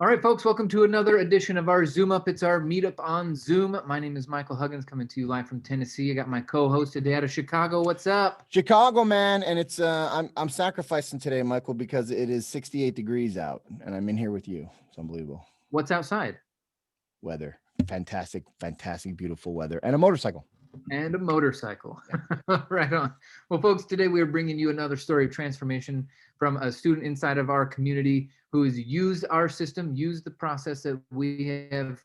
All right, folks, welcome to another edition of our Zoom Up. It's our meetup on Zoom. My name is Michael Huggins, coming to you live from Tennessee. I got my co-host today out of Chicago. What's up? Chicago, man, and it's I'm sacrificing today, Michael, because it is 68 degrees out, and I'm in here with you. It's unbelievable What's outside? weather, fantastic, beautiful weather, and a motorcycle. And a motorcycle. Right on. Well, folks, today we are bringing you another story of transformation from a student inside of our community who has used our system, used the process that we have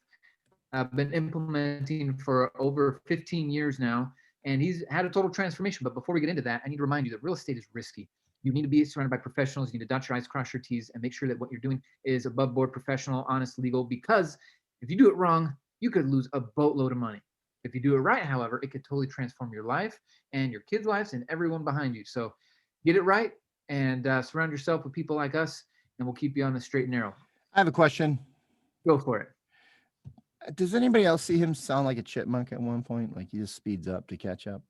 been implementing for over 15 years now. And he's had a total transformation. But before we get into that, I need to remind you that real estate is risky. You need to be surrounded by professionals. You need to dot your I's, cross your T's, and make sure that what you're doing is above board, professional, honest, legal, because if you do it wrong, you could lose a boatload of money. If you do it right, however, it could totally transform your life and your kids' lives and everyone behind you. So get it right and surround yourself with people like us, and we'll keep you on the straight and narrow. I have a question. Go for it. Does anybody else see him sound like a chipmunk at one point? Like he just speeds up to catch up.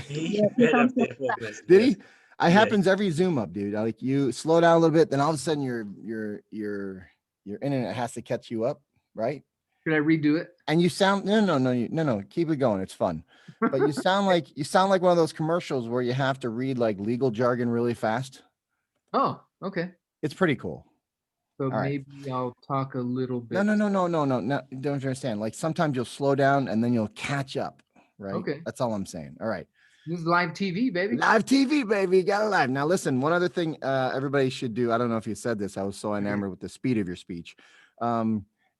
He been up there for this. Did he? It Yeah. happens every Zoom up, dude. Like you slow down a little bit, then all of a sudden your internet has to catch you up, right? Should I redo it? And you sound no, keep it going. It's fun. But you sound like one of those commercials where you have to read like legal jargon really fast. Oh, okay. It's pretty cool. So All right. maybe I'll talk a little bit. No. Don't understand. Like sometimes you'll slow down and then you'll catch up, right? Okay. That's all I'm saying. All right. This is live TV, baby. Live TV, baby. Got it live. Now listen, one other thing everybody should do. I don't know if you said this. I was so enamored with the speed of your speech.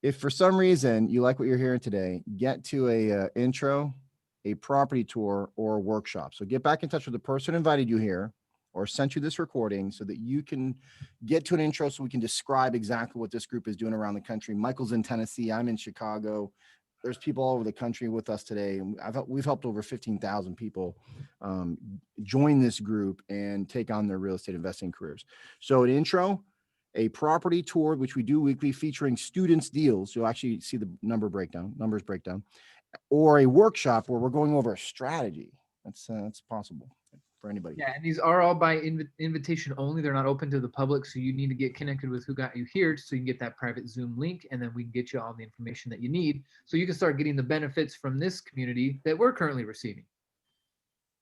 If for some reason you like what you're hearing today, get to a intro, a property tour, or a workshop. So get back in touch with the person who invited you here or sent you this recording so that you can get to an intro so we can describe exactly what this group is doing around the country. Michael's in Tennessee. I'm in Chicago. There's people all over the country with us today. And we've helped over 15,000 people join this group and take on their real estate investing careers. So an intro, a property tour, which we do weekly featuring students deals. You'll actually see the numbers breakdown, or a workshop where we're going over a strategy. That's possible for anybody. Yeah, and these are all by invitation only. They're not open to the public, so you need to get connected with who got you here so you can get that private Zoom link, and then we can get you all the information that you need so you can start getting the benefits from this community that we're currently receiving.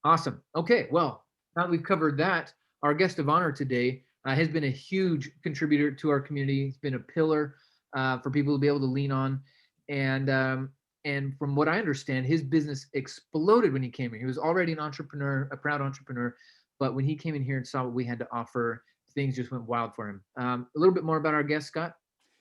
Awesome. Okay, well, now that we've covered that, our guest of honor today has been a huge contributor to our community. He's been a pillar for people to be able to lean on, and from what I understand, his business exploded when he came here. He was already an entrepreneur, a proud entrepreneur, but when he came in here and saw what we had to offer, things just went wild for him. A little bit more about our guest, Scott.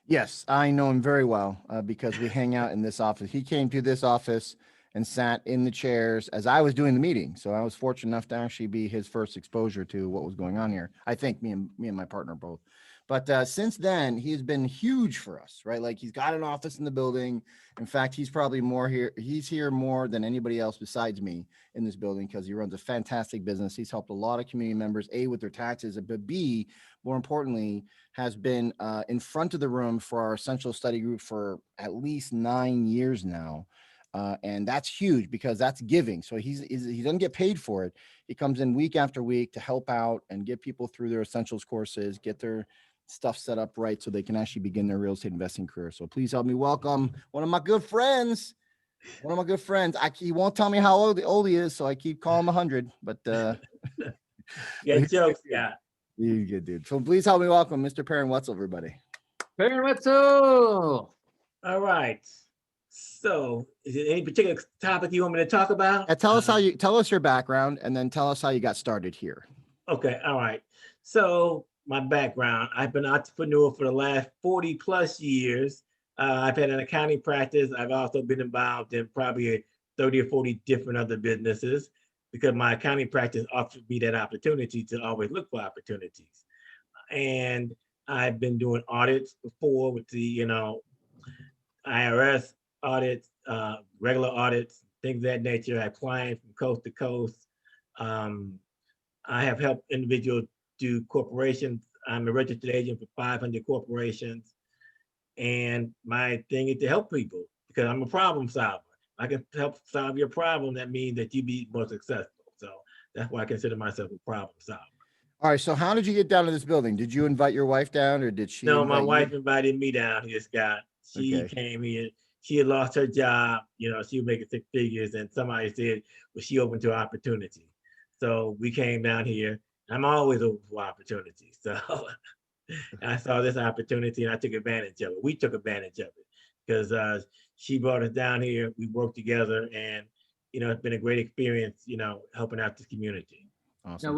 Yes, I know him very well because we hang out in this office. He came to this office and sat in the chairs as I was doing the meeting. So I was fortunate enough to actually be his first exposure to what was going on here. I think me and my partner both. But since then, he's been huge for us, right? Like he's got an office in the building. In fact, he's probably more here. He's here more than anybody else besides me in this building because he runs a fantastic business. He's helped a lot of community members, A, with their taxes, but B, more importantly, has been in front of the room for our essential study group for at least 9 years now. And that's huge because that's giving. So he doesn't get paid for it. He comes in week after week to help out and get people through their essentials courses, get their stuff set up right so they can actually begin their real estate investing career. So please help me welcome one of my good friends. He won't tell me how old he is, so I keep calling him 100. But Yeah, jokes, yeah. You good, dude. So please help me welcome Mr. Perran Wetzel, everybody. Perran Wetzel. All right. So, is there any particular topic you want me to talk about? Tell us your background, and then tell us how you got started here. Okay, all right. So, my background, I've been an entrepreneur for the last 40 plus years. I've had an accounting practice. I've also been involved in probably 30 or 40 different other businesses because my accounting practice offered me that opportunity to always look for opportunities. And I've been doing audits before with the, IRS audits, regular audits, things of that nature. I have clients from coast to coast. I have helped individuals do corporations. I'm a registered agent for 500 corporations. And my thing is to help people because I'm a problem solver. I can help solve your problem. That means that you be more successful. So that's why I consider myself a problem solver. All right. So how did you get down to this building? Did you invite your wife down or did she No, my invite wife you? invited me down here, Scott. She Okay. came here. She had lost her job. You know, she was making 6 figures, and somebody said, "Was she open to opportunity?" So we came down here. I'm always open for opportunity. So I saw this opportunity, and I took advantage of it. We took advantage of it because she brought us down here. We worked together, and you know, it's been a great experience. You know, helping out this community. Now, Awesome.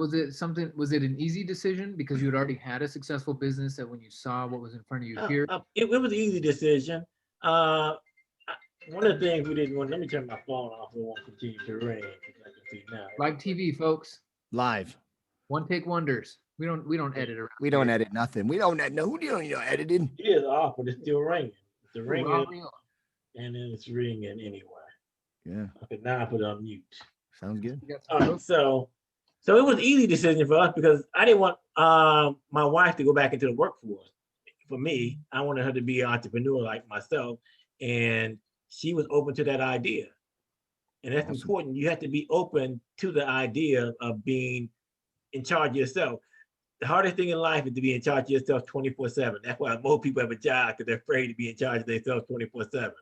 was it an easy decision because you had already had a successful business that when you saw what was in front of you here? It was an easy decision. Uh, one of the things we didn't want. Let me turn my phone off. We won't continue to ring because I can see now. Live TV, folks. Live. One take wonders. We don't edit around. We don't here. edit nothing. We don't edit. No, we don't editing. It is off, but it's still ringing. It's Ooh, ringing, raw reel. and then it's ringing anyway. Yeah. Okay, now I put it on mute. Sounds good. We got All some right, so it was an easy decision for us because I didn't want my wife to go back into the workforce. For me, I wanted her to be an entrepreneur like myself, and she was open to that idea. And that's Awesome. important. You have to be open to the idea of being in charge of yourself. The hardest thing in life is to be in charge of yourself 24/7. That's why most people have a job because they're afraid to be in charge of themselves 24/7.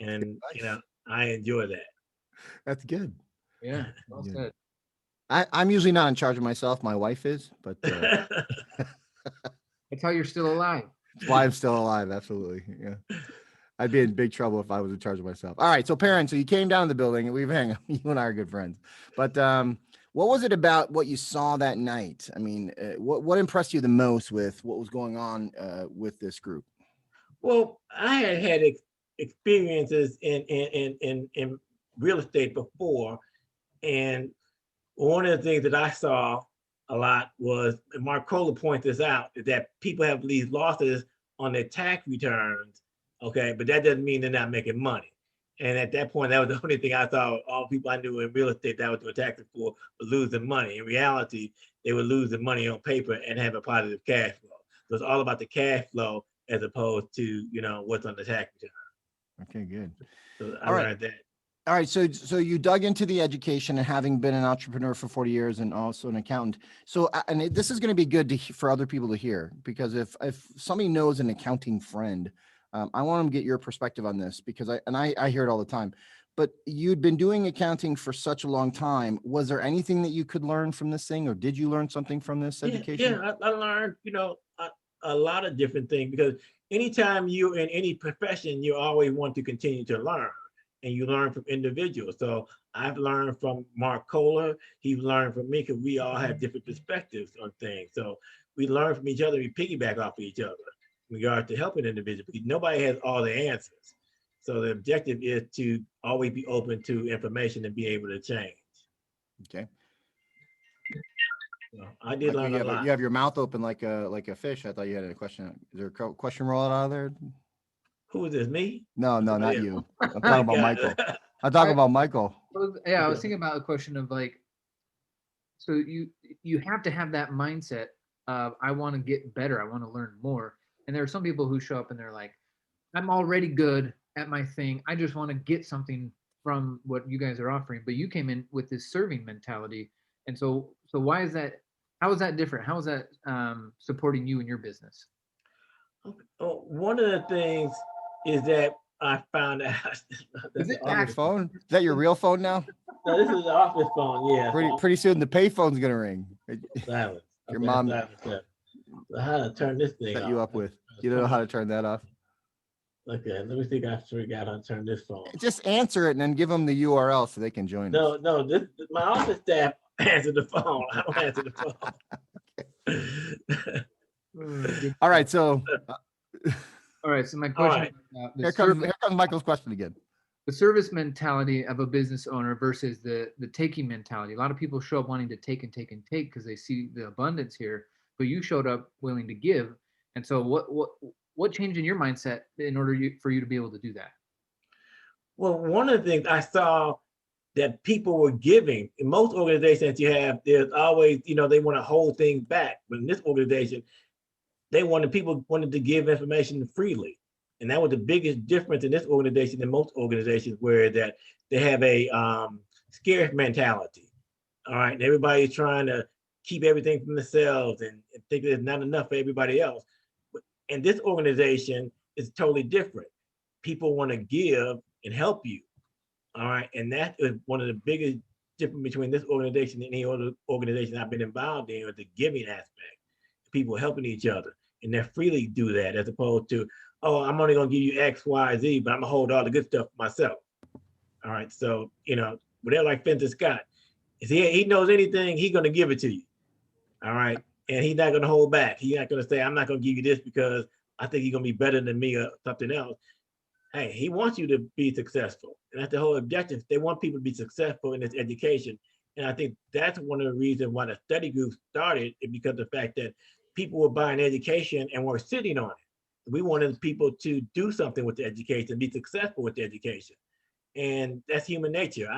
And you know, I enjoy that. That's good. Yeah, well Yeah. said. I'm usually not in charge of myself. My wife is, but That's how you're still alive. that's why I'm still alive. Absolutely. Yeah. I'd be in big trouble if I was in charge of myself. All right. So Perran, so you came down to the building and we've hung out. You and I are good friends. But what was it about what you saw that night? I mean, what impressed you the most with what was going on with this group? Well, I had experiences in real estate before, and one of the things that I saw a lot was, and Mark Kohler points this out, is that people have these losses on their tax returns, okay, but that doesn't mean they're not making money. And at that point, that was the only thing I saw. All people I knew in real estate that was doing taxes for were losing money. In reality, they were losing money on paper and have a positive cash flow. So it's all about the cash flow as opposed to, you know, what's on the tax return. Okay, good. So I All right. learned that. All right. So you dug into the education and having been an entrepreneur for 40 years and also an accountant. So, and this is going to be good for other people to hear, because if somebody knows an accounting friend, I want them to get your perspective on this, because I hear it all the time. But you'd been doing accounting for such a long time. Was there anything that you could learn from this thing, or did you learn something from this education? Yeah, I learned, you know, a lot of different things, because anytime you're in any profession, you always want to continue to learn, and you learn from individuals. So I've learned from Mark Kohler. He's learned from me, because we all have different perspectives on things. So we learn from each other. We piggyback off of each other in regard to helping individuals, because nobody has all the answers. So the objective is to always be open to information and be able to change. Okay. So I did learn a lot. You have your mouth open like a fish. I thought you had a question. Is there a question rolling out of there? Who is this, me? No, not else. you. I'm talking about God. Michael. I'm talking about Michael. Yeah, I was thinking about a question of like, so you have to have that mindset of, I want to get better, I want to learn more. And there are some people who show up and they're like, I'm already good at my thing, I just want to get something from what you guys are offering. But you came in with this serving mentality, and so why is that? How is that different? How is that supporting you in your business? Oh, one of the things is that I found out. Is it Your phone? Is that your real phone now? No, this is the office phone. Yeah. Pretty soon the pay phone's gonna ring. Silence. Your mom So how to turn this thing set off? you up with. You don't know how to turn that off. Okay, let me see if I figure out how to turn this phone. Just answer it and then give them the URL so they can join us. No, this my office staff answer the phone. I don't answer the phone. All right, so All right, so my question, here comes Michael's question again. The service mentality of a business owner versus the taking mentality. A lot of people show up wanting to take and take and take because they see the abundance here, but you showed up willing to give. And so what changed in your mindset in order for you to be able to do that? Well, one of the things I saw that people were giving in most organizations you have, there's always, you know, they want to hold things back. But in this organization, people wanted to give information freely. And that was the biggest difference in this organization than most organizations, where that they have a scarce mentality. All right. And everybody's trying to keep everything for themselves and think there's not enough for everybody else. And this organization is totally different. People want to give and help you. All right. And that is one of the biggest difference between this organization and any other organization I've been involved in, is the giving aspect. People helping each other. And they freely do that, as opposed to, oh, I'm only going to give you X, Y, Z, but I'm going to hold all the good stuff for myself. All right. So, you know, whatever, like Fenton Scott, if he knows anything, he's going to give it to you. All right. And he's not going to hold back. He's not going to say, I'm not going to give you this because I think he's going to be better than me or something else. Hey, he wants you to be successful. And that's the whole objective. They want people to be successful in this education. And I think that's one of the reasons why the study group started, is because of the fact that people were buying education and were sitting on it. We wanted people to do something with the education, be successful with the education. And that's human nature.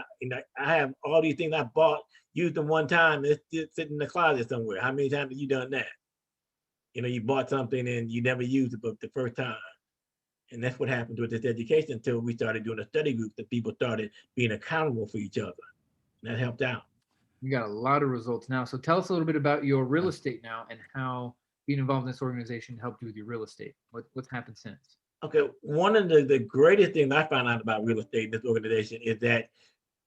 I have all these things I bought, used them one time, and it's sitting in the closet somewhere. How many times have you done that? You know, you bought something and you never used it but the first time. And that's what happened with this education until we started doing a study group, that people started being accountable for each other. And that helped out. You got a lot of results now. So tell us a little bit about your real estate now and how being involved in this organization helped you with your real estate. What's happened since? Okay, one of the greatest things I found out about real estate in this organization is that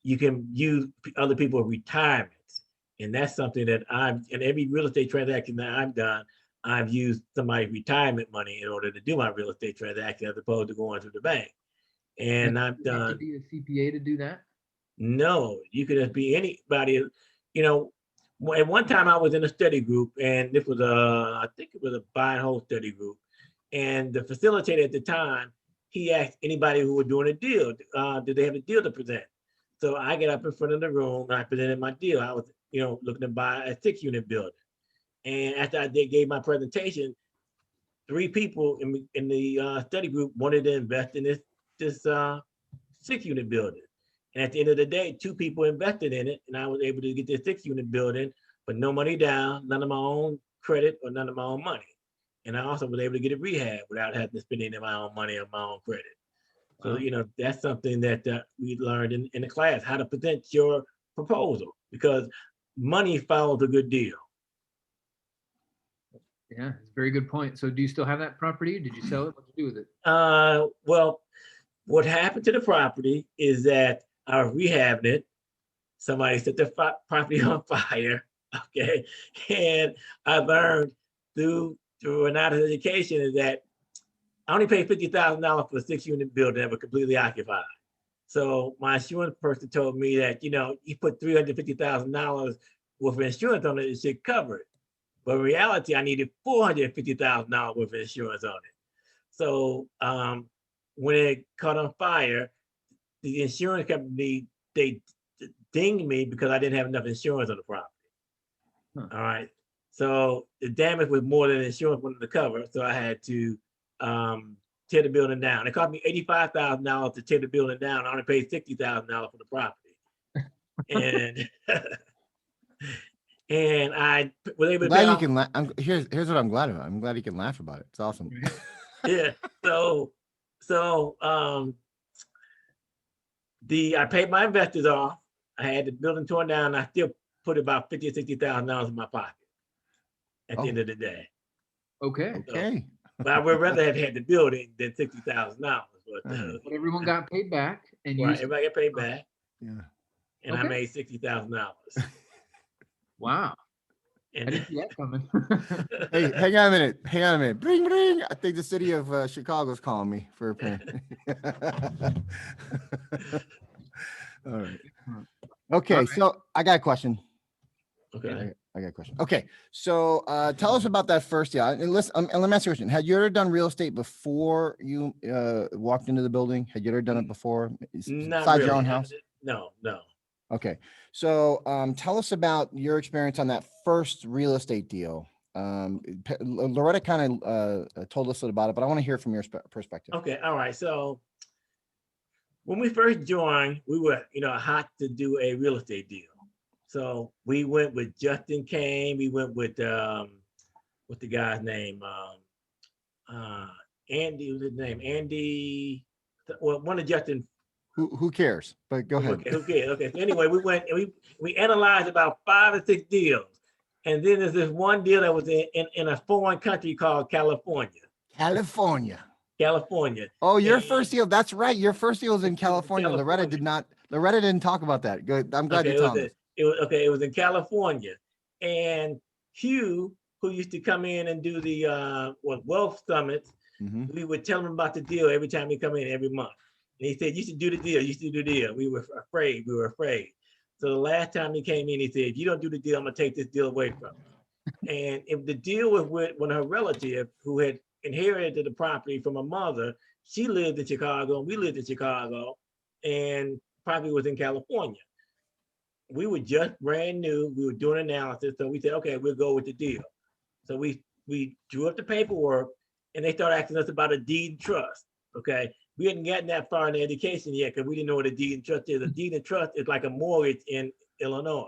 you can use other people's retirements. And that's something that in every real estate transaction that I've done, I've used somebody's retirement money in order to do my real estate transaction, as opposed to going to the bank. And I've done. You have to be a CPA to do that? No, you could just be anybody. You know, at one time I was in a study group, and this was I think it was a buy and hold study group. And the facilitator at the time, he asked anybody who was doing a deal, did they have a deal to present? So I get up in front of the room and I presented my deal. I was, looking to buy a 6-unit building. And after I gave my presentation, 3 people in the study group wanted to invest in this 6-unit building. And at the end of the day, 2 people invested in it, and I was able to get this 6-unit building, but no money down, none of my own credit or none of my own money. And I also was able to get it rehab without having to spend any of my own money or my own credit. So, that's something that we learned in the class, how to present your proposal, because money follows a good deal. Yeah, it's a very good point. So do you still have that property? Did you sell it? What did you do with it? Well, what happened to the property is that I was rehabbing it. Somebody set the property on fire. Okay. And I learned through an out of education is that I only paid $50,000 for a 6-unit building that was completely occupied. So my insurance person told me that, you put $350,000 worth of insurance on it, it should cover it. But in reality, I needed $450,000 worth of insurance on it. So when it caught on fire, the insurance company, they dinged me because I didn't have enough insurance on the property. Huh. All right. So the damage was more than the insurance wanted to cover. So I had to tear the building down. It cost me $85,000 to tear the building down. I only paid $60,000 for the property. And and I was able to glad you can laugh. Here's what I'm glad about. I'm glad you can laugh about it. It's awesome. Yeah. So I paid my investors off. I had the building torn down. I still put about $50,000 or $60,000 in my pocket at the end of the day. Okay. Okay. But I would rather have had the building than $60,000. But everyone got paid back, and everybody got paid back. Yeah. And I made $60,000. Wow. And I didn't see that coming. Hey, hang on a minute. Bring, bring. I think the city of Chicago's calling me for a payment. All right. Okay, so I got a question. Okay. I got a question. Okay, so tell us about that first deal. And let me ask you a question. Had you ever done real estate before you walked into the building? Had you ever done it before? Not besides really. your own house? No. Okay, so tell us about your experience on that first real estate deal. Loretta kind of told us about it, but I want to hear from your perspective. Okay, all right. So when we first joined, we were hot to do a real estate deal. So we went with Justin Kane. We went with what's the guy's name? Andy was his name. Andy. Well, one of Justin. Who cares? But go ahead. Okay, who cares? Okay. So anyway, we went and we analyzed about 5 or 6 deals, And then there's this one deal that was in a foreign country called California. California. California. Oh, your And first deal. That's right. Your first deal was in it was in California. Loretta did California. not. Loretta didn't talk about that. Good. I'm glad Okay, you're telling us. it was in California. And Hugh, who used to come in and do the wealth summits, Mhm. we would tell him about the deal every time he come in every month. And he said, you should do the deal, you should do the deal. We were afraid. So the last time he came in, he said, if you don't do the deal, I'm gonna take this deal away from you. And if the deal was with one of her relatives who had inherited the property from her mother, she lived in Chicago and we lived in Chicago, and property was in California. We were just brand new, we were doing analysis, so we said, okay, we'll go with the deal. So we drew up the paperwork, and they started asking us about a deed and trust. Okay, we hadn't gotten that far in the education yet because we didn't know what a deed and trust is. A deed and trust is like a mortgage in Illinois.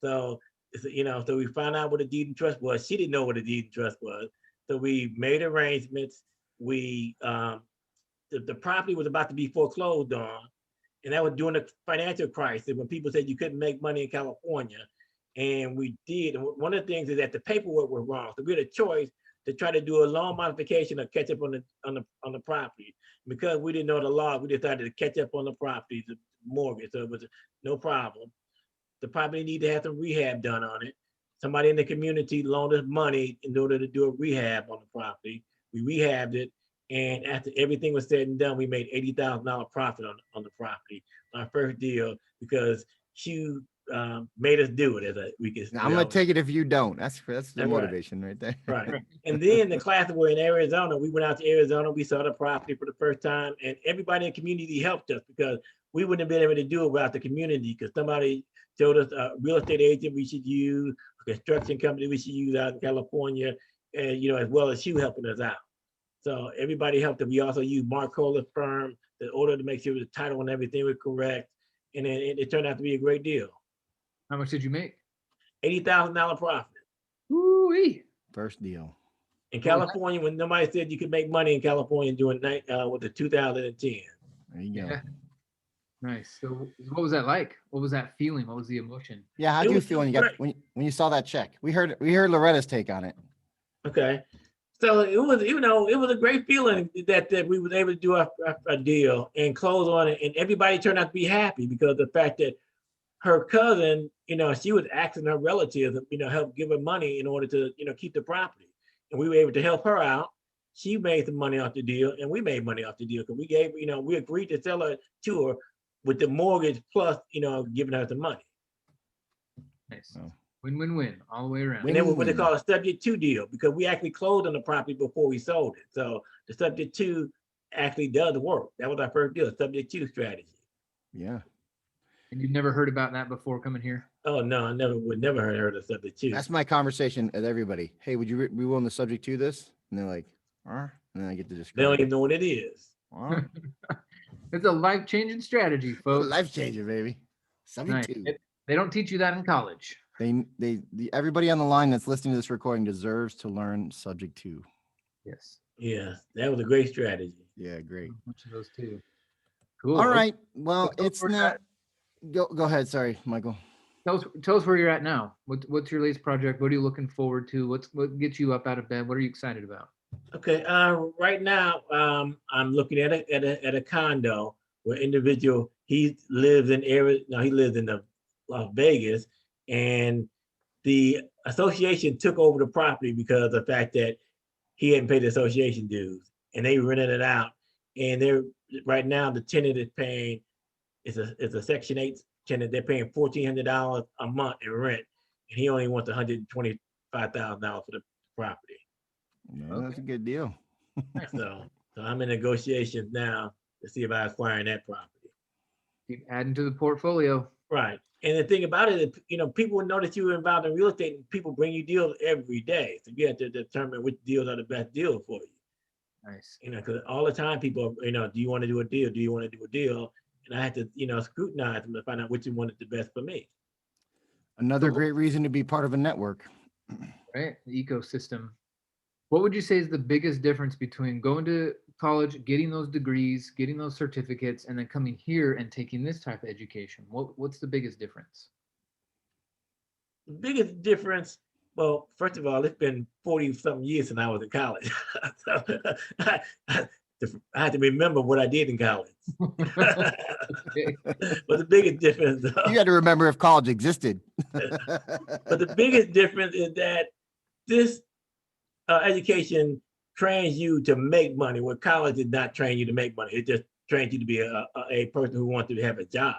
So so we found out what a deed and trust was. She didn't know what a deed and trust was. So we made arrangements. We the property was about to be foreclosed on, and that was during the financial crisis when people said you couldn't make money in California. And we did. And one of the things is that the paperwork was wrong. So we had a choice to try to do a loan modification or catch up on the property. Because we didn't know the law, we decided to catch up on the property, the mortgage. So it was no problem. The property needed to have some rehab done on it. Somebody in the community loaned us money in order to do a rehab on the property. We rehabbed it. And after everything was said and done, we made $80,000 profit on the property, our first deal, because Hugh made us do it. I'm gonna take it if you don't. That's the Right. motivation right there. Right. And then the classes were in Arizona. We went out to Arizona. We saw the property for the first time, and everybody in the community helped us because we wouldn't have been able to do it without the community. Because somebody told us a real estate agent we should use, a construction company we should use out in California, and as well as Hugh helping us out. So everybody helped us. We also used Mark Kohler's firm in order to make sure the title and everything was correct, and then it turned out to be a great deal. How much did you make? $80,000 profit. Woo-wee. First deal. In California, when nobody said you could make money in California during with the 2010. There you go. Yeah. Nice. So what was that like? What was that feeling? What was the emotion? Yeah, how It do you was feel when you got great. when you saw that check? We heard Loretta's take on it. Okay. So it was, it was a great feeling that we was able to do a deal and close on it, and everybody turned out to be happy because of the fact that her cousin, she was asking her relatives, help give her money in order to, keep the property, and we were able to help her out. She made some money off the deal, and we made money off the deal because we gave, we agreed to sell her to her with the mortgage plus, giving her some money. Nice. Oh. Win-win-win all the way around. And then what they Win-win. call a subject to deal, because we actually closed on the property before we sold it. So the subject to actually does work. That was our first deal, subject to strategy. Yeah. And you've never heard about that before coming here? Oh no, I would never heard of subject to. That's my conversation with everybody. Hey, would you be willing to subject to this? And they're like, and then I get to They describe. don't even know what it is. It's a life-changing strategy, folks. Life changer, baby. Subject Nice. to. They don't teach you that in college. Everybody on the line that's listening to this recording deserves to learn subject to. Yes. Yeah, that was a great strategy. Yeah, great. A bunch of those too. Cool. All right. Well, So it's we're not. Go ahead. Sorry, Michael. Tell us where you're at now. What's your latest project? What are you looking forward to? What gets you up out of bed? What are you excited about? Okay, right now I'm looking at a condo where individual he lives in Arizona. He lives in Las Vegas, and the association took over the property because of the fact that he hadn't paid the association dues, and they rented it out. And they're right now the tenant is paying. It's a Section 8 tenant. They're paying $1,400 a month in rent, and he only wants $125,000 for the property. No, that's a good deal. So I'm in negotiations now to see about acquiring that property. Keep adding to the portfolio. Right. And the thing about it is, people will know that you were involved in real estate, and people bring you deals every day. So you have to determine which deals are the best deal for you. Nice. Because all the time people, do you want to do a deal? Do you want to do a deal? And I had to, scrutinize them to find out which one is the best for me. Another great reason to be part of a network. Right. The ecosystem. What would you say is the biggest difference between going to college, getting those degrees, getting those certificates, and then coming here and taking this type of education? What's the biggest difference? The biggest difference Well, first of all, it's been 40 something years since I was in college. So I, I had to remember what I did in college. Okay. But the biggest difference, You got to remember if college existed. but the biggest difference is that this education trains you to make money, where college did not train you to make money. It just trains you to be a person who wants to have a job.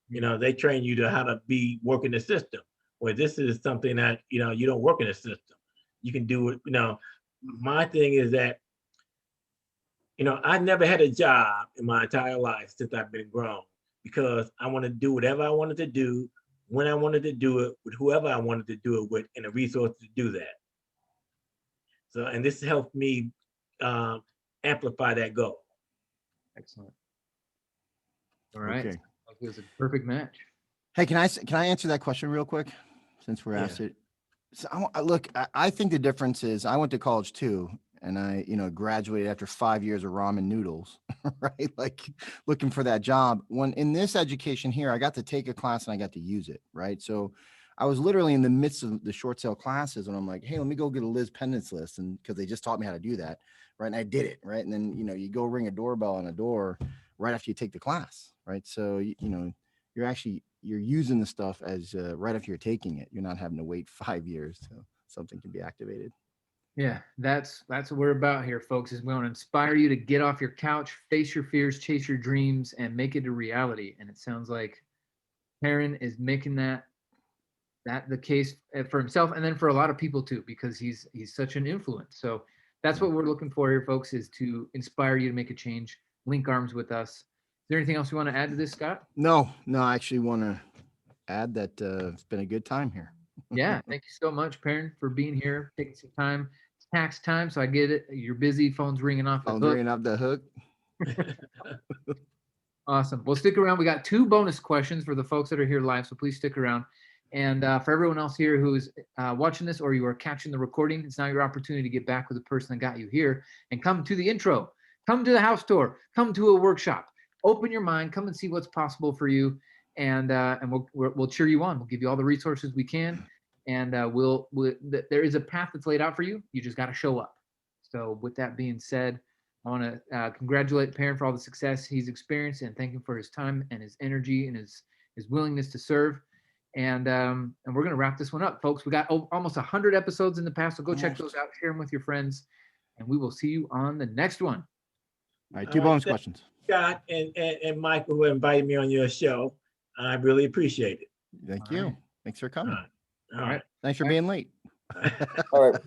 You know, they train you to how to be work in the system. Where this is something that, you know, you don't work in the system. You can do it. You know, my thing is that, you know, I never had a job in my entire life since I've been grown, because I want to do whatever I wanted to do, when I wanted to do it, with whoever I wanted to do it with, and the resources to do that. So, and this helped me amplify that goal. Excellent. All right. Okay. It was a perfect match. Hey, can I answer that question real quick, since we're asked it? So look, I think the difference is I went to college too, and I, you know, graduated after 5 years of ramen noodles, right? Like looking for that job. When in this education here, I got to take a class and I got to use it, right? So I was literally in the midst of the short sale classes, and I'm like, hey, let me go get a Liz pendants list, and because they just taught me how to do that, right? And I did it, right? And then, you know, you go ring a doorbell on a door right after you take the class, right? So you know, you're using the stuff as right after you're taking it. You're not having to wait 5 years till something can be activated. Yeah, that's what we're about here, folks, is we want to inspire you to get off your couch, face your fears, chase your dreams, and make it a reality. And it sounds like Perran is making that the case for himself, and then for a lot of people too, because he's such an influence. So that's what we're looking for here, folks, is to inspire you to make a change. Link arms with us. Is there anything else you want to add to this, Scott? No, I actually want to add that it's been a good time here. Yeah, thank you so much, Perran, for being here, taking some time. It's tax time, so I get it. You're busy, phone's ringing off the I'm hook. bringing up the hook. Awesome. Well, stick around. We got 2 bonus questions for the folks that are here live, so please stick around. And for everyone else here who's watching this, or you are catching the recording, it's now your opportunity to get back with the person that got you here and come to the intro, come to the house tour, come to a workshop, open your mind, come and see what's possible for you, and we'll cheer you on. We'll give you all the resources we can, and there is a path that's laid out for you. You just got to show up. So with that being said, I want to congratulate Perran for all the success he's experienced, and thank him for his time and his energy and his willingness to serve. And we're going to wrap this one up, folks. We got almost 100 episodes in the past, so go check those out, share them with your friends, and we will see you on the next one. All right, 2 bonus questions. Scott and Michael, who invited me on your show. I really appreciate it. Thank you. right. Thanks for coming. All right. Thanks for being late. All right.